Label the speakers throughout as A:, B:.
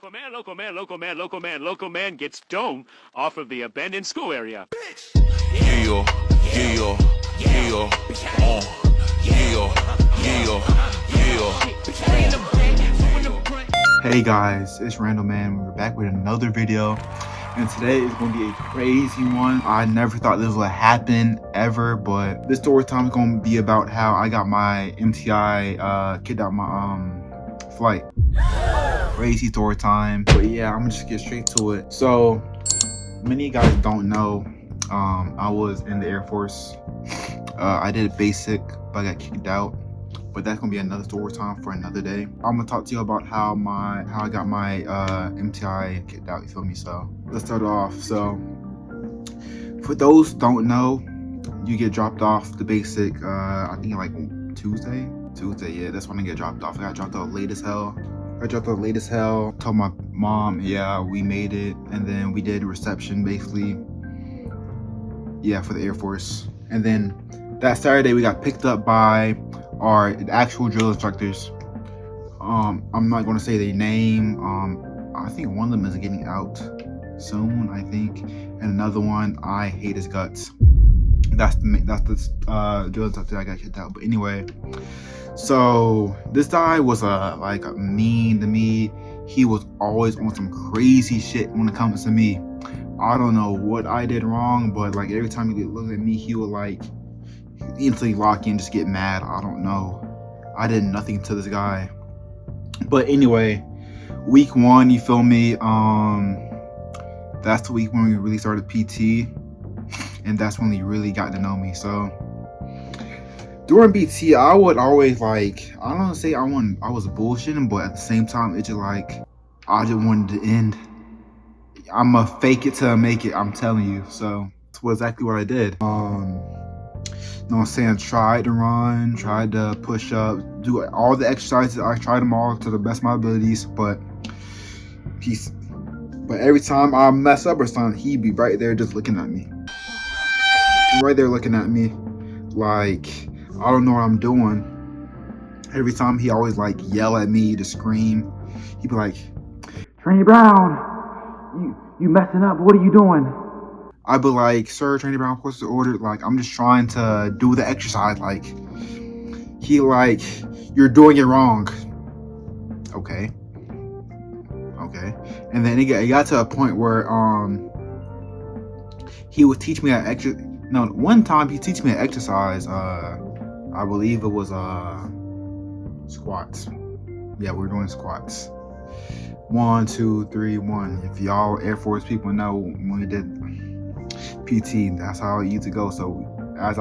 A: Local man gets stoned off of the abandoned school area.
B: Hey guys, it's Randall, man. We're back with another video, and today is going to be a crazy one. I never thought this would happen ever, but this story time is going to be about how I got my MTI kicked out my flight. Crazy story time. But yeah, I'm gonna just get straight to it. So many of you guys don't know, I was in the Air Force. I did basic, but I got kicked out. But that's gonna be another story time for another day. I'm gonna talk to you about how I got my MTI kicked out. You feel me? So let's start off. So for those who don't know, you get dropped off the basic. I think like Tuesday. Yeah, that's when I get dropped off. I got dropped off late as hell. Told my mom, yeah, we made it, and then we did reception basically. Yeah, for the Air Force. And then that Saturday we got picked up by our actual drill instructors. I'm not going to say their name. I think one of them is getting out soon, I think, and another one, I hate his guts. That's the drill instructor I got kicked out. But anyway, so this guy was like mean to me. He was always on some crazy shit when it comes to me. I don't know what I did wrong, but like every time he looked at me, he would like instantly lock in, just get mad. I don't know. I did nothing to this guy. But anyway, week one, you feel me? That's the week when we really started PT, and that's when he really got to know me. So during PT, I would always like, I don't say I was bullshitting, but at the same time, it's just like I just wanted to end. I'ma fake it till I make it, I'm telling you. So that's exactly what I did. You know what I'm saying? Tried to run, tried to push up, do all the exercises. I tried them all to the best of my abilities, but every time I mess up or something, he'd be right there just looking at me. Right there looking at me like I don't know what I'm doing. Every time he always like yell at me to scream. He'd be like, "Trainee Brown, you messing up, what are you doing?" I'd be like, "Sir, Trainee Brown, what's the order?" Like, I'm just trying to do the exercise. Like, he like, "You're doing it wrong." Okay. And then it got to a point where he would teach me one time he teach me an exercise. I believe it was squats. Yeah, we're doing squats. 1, 2, 3, 1. If y'all Air Force people know, when we did PT, that's how it used to go. So as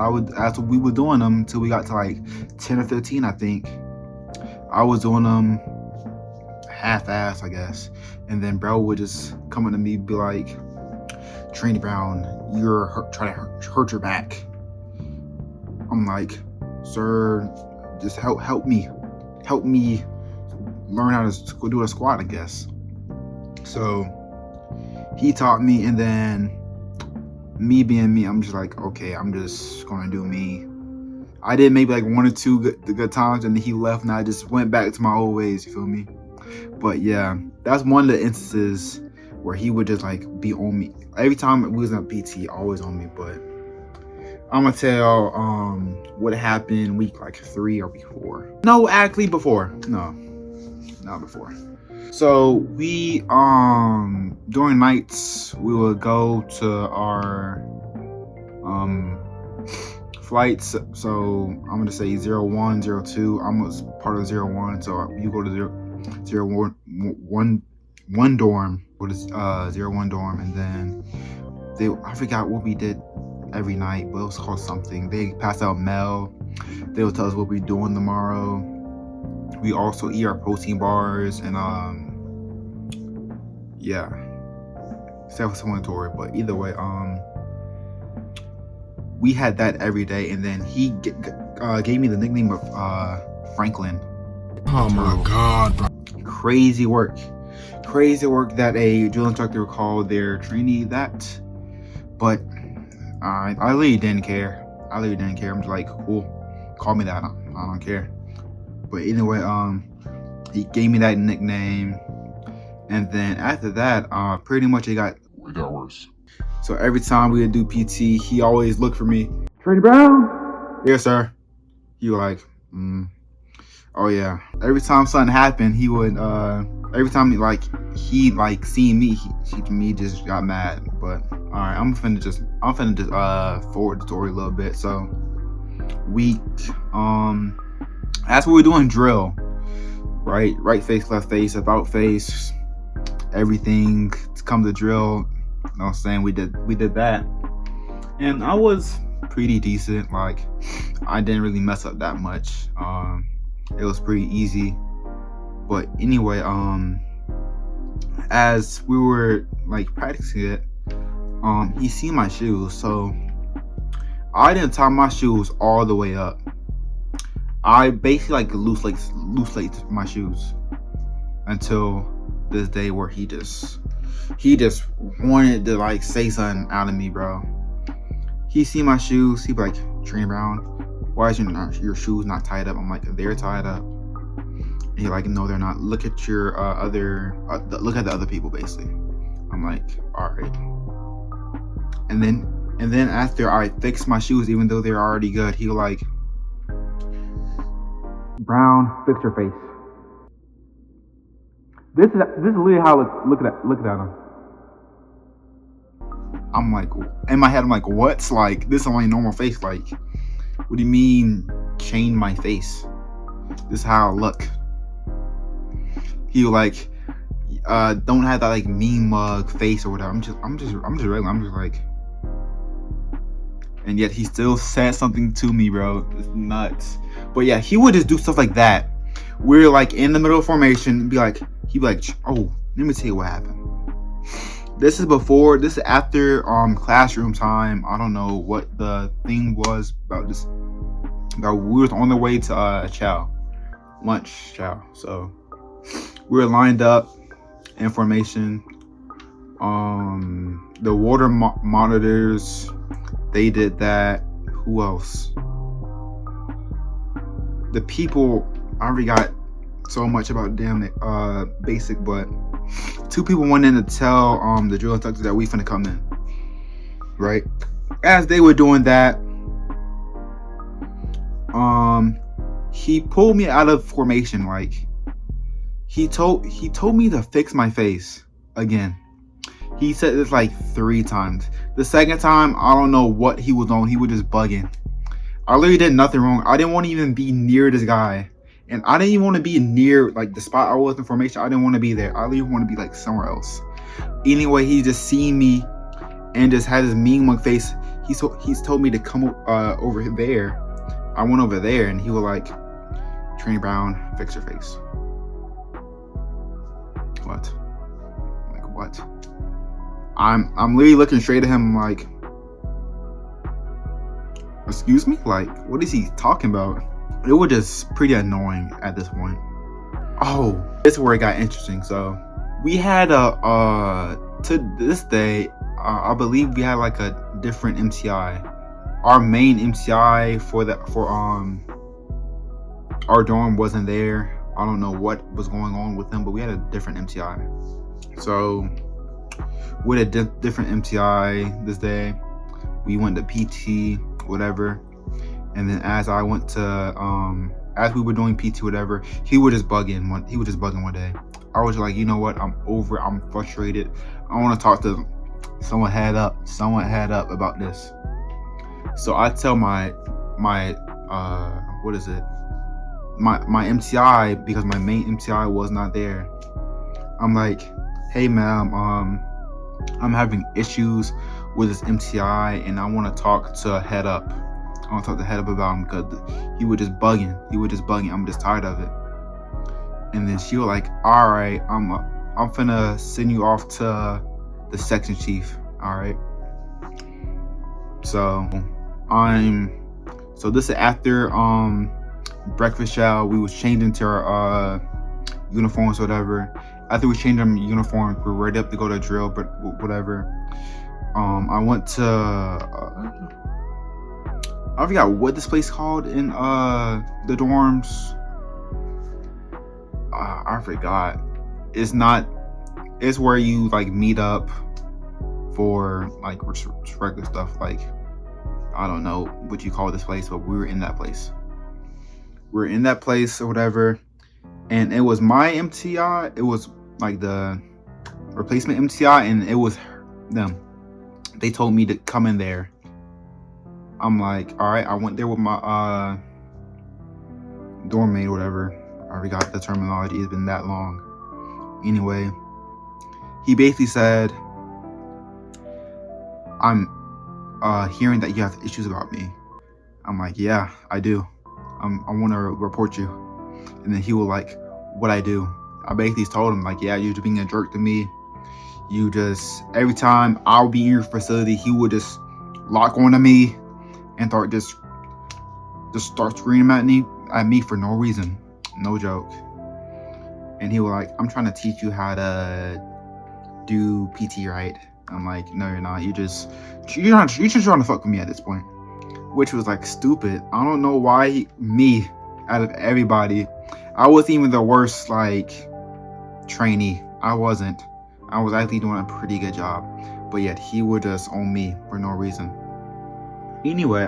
B: we were doing them till we got to like 10 or 15, I think, I was doing them half-ass, I guess. And then bro would just come up to me, be like, "Trainee Brown, you're trying to hurt your back." I'm like, "Sir, just help me learn how to do a squat, I guess." So he taught me, and then me being me, I'm just like, okay, I'm just gonna do me. I did maybe like 1 or 2 good times, and then he left, and I just went back to my old ways, you feel me? But yeah, that's one of the instances where he would just like be on me. Every time we was in PT, always on me. But I'm gonna tell what happened week like 3 or before. No, actually before. No, not before. So we during nights we would go to our flights. So I'm gonna say 01, 02. I was part of 01, so you go to 01 dorm. What is 01 dorm, and then I forgot what we did every night, but it was called something. They pass out mail. They will tell us what we're doing tomorrow. We also eat our protein bars, and yeah, self-explanatory. But either way, we had that every day, and then he gave me the nickname of Franklin.
C: Oh my God, bro.
B: Crazy work that a drill instructor would call their trainee that. But I really didn't care. I'm just like, cool, call me that. I don't care. But anyway, he gave me that nickname, And then after that, pretty much it got
C: worse.
B: So every time we would do PT, he always looked for me. Trainer Brown? Yes, sir. He was like, oh yeah. Every time something happened, he would, every time he seeing me, he just got mad. But all right, I'm finna just forward the story a little bit. So week, as we were doing drill, right face, left face, about face, everything to come to drill. You know what I'm saying? We did that, and I was pretty decent. Like, I didn't really mess up that much. It was pretty easy. But anyway, as we were like practicing it, he seen my shoes, so I didn't tie my shoes all the way up. I basically like loose laced my shoes until this day where he just wanted to like say something out of me, bro. He see my shoes, he be like, Trainer Brown, why is your shoes not tied up? I'm like, they're tied up. And he like, no, they're not. Look at your look at the other people, basically. I'm like, all right. And then after I fixed my shoes, even though they're already good, he like, Brown, fix your face. This is literally how I look at him. I'm like, in my head, I'm like, what's like, this is my normal face. Like, what do you mean change my face? This is how I look. He like, don't have that like mean mug face or whatever. I'm just regular. I'm just like, and yet he still said something to me, bro. It's nuts. But yeah, he would just do stuff like that. We're like in the middle of formation, he'd be like, oh, let me tell you what happened. This is after classroom time. I don't know what the thing was about this. But we was on the way to lunch chow. So we were lined up in formation. The water monitors, they did that. Who else? The people, I forgot so much about damn basic, but 2 people went in to tell the drill instructor that we finna come in. Right? As they were doing that, he pulled me out of formation. Like, he told me to fix my face again. He said this like 3 times. The second time, I don't know what he was on. He was just bugging. I literally did nothing wrong. I didn't want to even be near this guy. And I didn't even want to be near like the spot I was in formation. I didn't want to be there. I literally want to be like somewhere else. Anyway, he just seen me and just had his mean mug face. He's told me to come over there. I went over there and he was like, Trainer Brown, fix your face. What? Like, what? I'm literally looking straight at him like, excuse me? Like, what is he talking about? It was just pretty annoying at this point. Oh, this is where it got interesting. So we had to this day, I believe we had like a different MTI. Our main MTI for our dorm wasn't there. I don't know what was going on with them, but we had a different MTI. So with a different MTI this day, we went to PT, whatever. And then as I went to as we were doing PT, whatever, he was just bugging one day. I was like, you know what, I'm over it. I'm frustrated. I want to talk to someone head up about this. So I tell my what is it, my MTI, because my main MTI was not there. I'm like, hey ma'am, I'm having issues with this MTI and I want to talk to head up. I want to talk to head up about him because he was just bugging. I'm just tired of it. And then she was like, all right, I'm finna send you off to the section chief. All right. So this is after breakfast chow. We was changing to our uniforms, whatever. After we changed our uniforms, we were ready up to go to drill, but whatever. I went to I forgot what this place called in the dorms. I forgot. It's not It's where you like meet up for like regular stuff. Like, I don't know what you call this place, but we were in that place. We're in that place or whatever, and it was my MTI. It was like the replacement MTI, and it was them. They told me to come in there. I'm like, all right. I went there with my dorm mate or whatever. I already got the terminology. It's been that long. Anyway, he basically said, I'm hearing that you have issues about me. I'm like, yeah, I do. I want to report you. And then he was like, what I do? I basically told him like, yeah, you're just being a jerk to me. You just, every time I'll be in your facility, he would just lock onto me and start screaming at me for no reason. No joke. And he was like, I'm trying to teach you how to do PT right. I'm like, no, you're not. You're just trying to fuck with me at this point. Which was like stupid. I don't know why me, out of everybody, I wasn't even the worst like trainee. I wasn't. I was actually doing a pretty good job. But yet he would just on me for no reason. Anyway,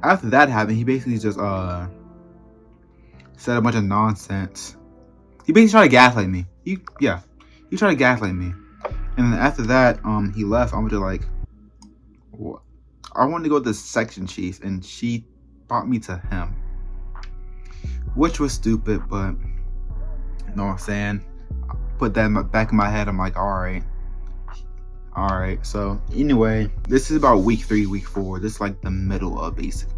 B: after that happened, he basically just said a bunch of nonsense. He basically tried to gaslight me. He tried to gaslight me. And then after that, he left. I was just like, what? I wanted to go to the section chief, and she brought me to him, which was stupid, but you know what I'm saying? I put that in back in my head. I'm like, all right. So anyway, this is about week 3, week 4. This is like the middle of basic.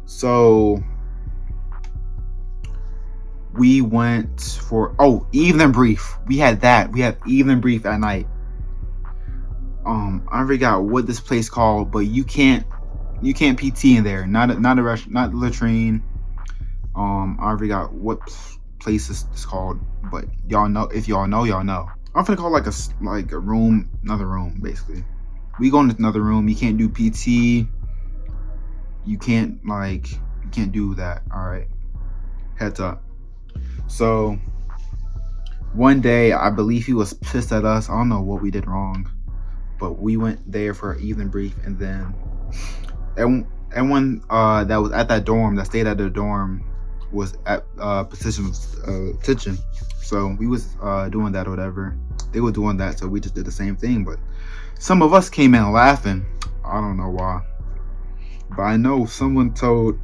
B: So we went for evening brief. We had evening brief at night. I forgot what this place called, but you can't PT in there. Not a restaurant, not the latrine. I forgot what place it's called, but y'all know. If y'all know, y'all know. I'm gonna call like a room, another room, basically. We go into another room. You can't do PT. You can't do that. All right, heads up. So one day, I believe he was pissed at us. I don't know what we did wrong, but we went there for an evening brief, and then everyone that was at that dorm, that stayed at the dorm, was at position attention. So we was doing that or whatever. They were doing that, so we just did the same thing. But some of us came in laughing. I don't know why, but I know someone told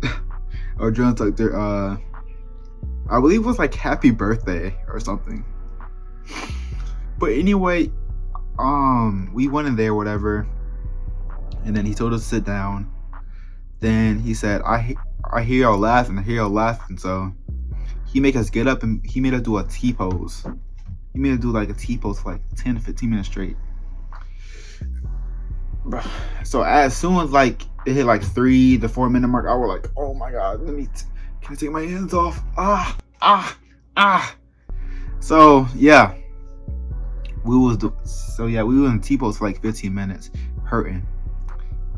B: our drill instructor, I believe it was like happy birthday or something. But anyway, we went in there, whatever, and then he told us to sit down. Then he said, I hear y'all laughing. So he made us get up, and he made us do a T-pose. He made us do like a T-pose for like 10 to 15 minutes straight. So as soon as like it hit like 3 to 4 minute mark, I was like, oh my god, can I take my hands off? So yeah, we was in T-pose for like 15 minutes, hurting.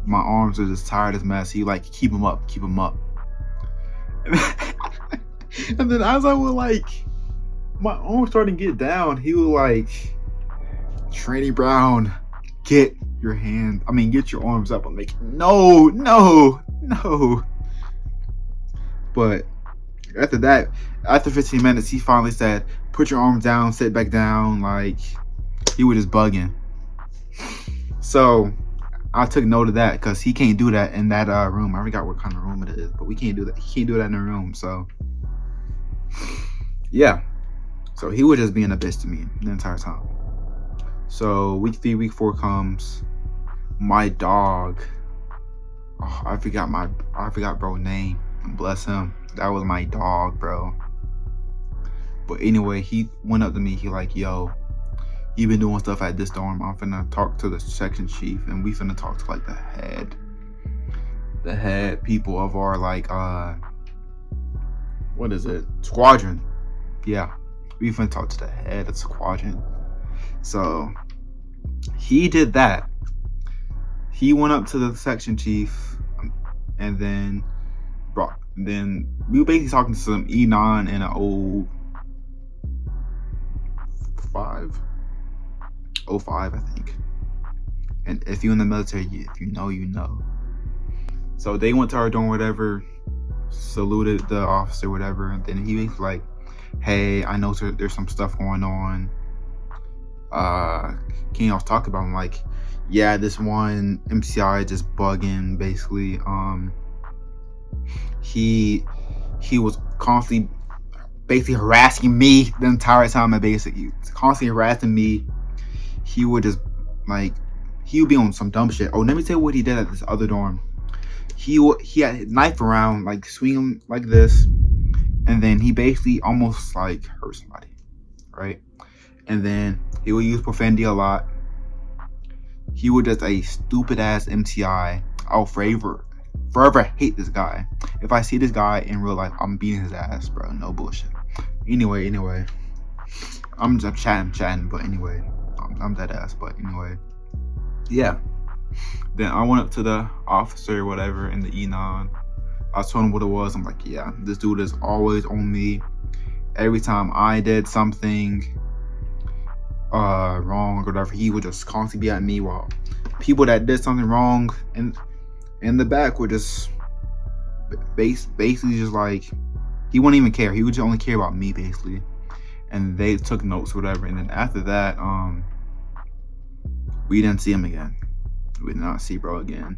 B: My arms are just tired as mess. He like, keep them up. And then as I was like, my arms starting to get down, he was like, Tranny Brown, get your arms up. I'm like, no. But after that, after 15 minutes, he finally said, put your arms down, sit back down. Like, he was just bugging. So I took note of that, because he can't do that in that room. I forgot what kind of room it is, but we can't do that. He can't do that in the room. So yeah. So he was just being a bitch to me the entire time. So week 3, week 4 comes. My dog. I forgot bro's name. Bless him. That was my dog, bro. But anyway, he went up to me. He like, yo, you been doing stuff at this dorm. I'm finna talk to the section chief, and we finna talk to like the head people of our like what is it? Squadron. Yeah. We finna talk to the head of the squadron. So he did that. He went up to the section chief, and then we were basically talking to some E9 and an old 05, I think. And if you're in the military, if you know, you know. So they went to our dorm, whatever, saluted the officer, whatever, and then he was like, hey, I know there's some stuff going on. Can y'all talk about? I'm like, yeah, this one MCI just bugging, basically. He was constantly basically harassing me the entire time. Basically constantly harassing me. He would just like, he would be on some dumb shit. Oh, let me tell you what he did at this other dorm. He had his knife around, like swinging like this, and then he basically almost like hurt somebody, right? And then he would use profanity a lot. He was just a stupid ass MTI. I'll forever hate this guy. If I see this guy in real life, I'm beating his ass, bro. No bullshit. Anyway, I'm just chatting, but anyway, I'm that ass. But anyway, yeah. Then I went up to the officer or whatever in the E9. I told him what it was. I'm like, yeah, this dude is always on me. Every time I did something wrong or whatever, he would just constantly be at me, while people that did something wrong in the back would just basically just like, he wouldn't even care. He would just only care about me, basically. And they took notes or whatever. And then after that, we didn't see him again. We did not see bro again.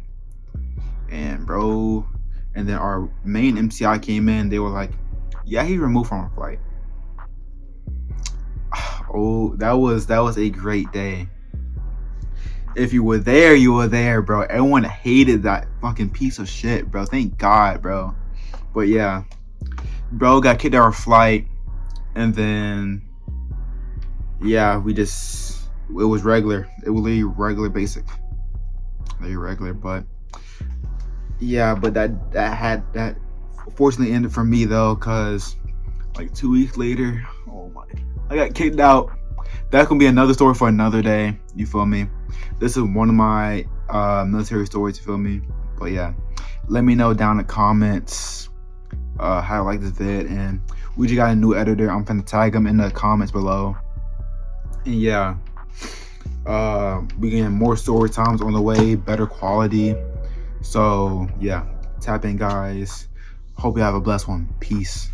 B: And then our main MCI came in. They were like, yeah, he's removed from a flight. Oh, that was a great day. If you were there, you were there, bro. Everyone hated that fucking piece of shit, bro. Thank God, bro. But yeah, bro got kicked out of our flight. And then, yeah, it was regular. It was really regular, basic. Very regular, but yeah, but that fortunately ended for me though, cause like 2 weeks later, oh my, I got kicked out. That can be another story for another day. You feel me? This is one of my military stories. You feel me? But yeah, let me know down in the comments how you like this vid, and we just got a new editor. I'm finna tag him in the comments below. And yeah, we getting more story times on the way, better quality. So yeah, tap in, guys. Hope you have a blessed one. Peace.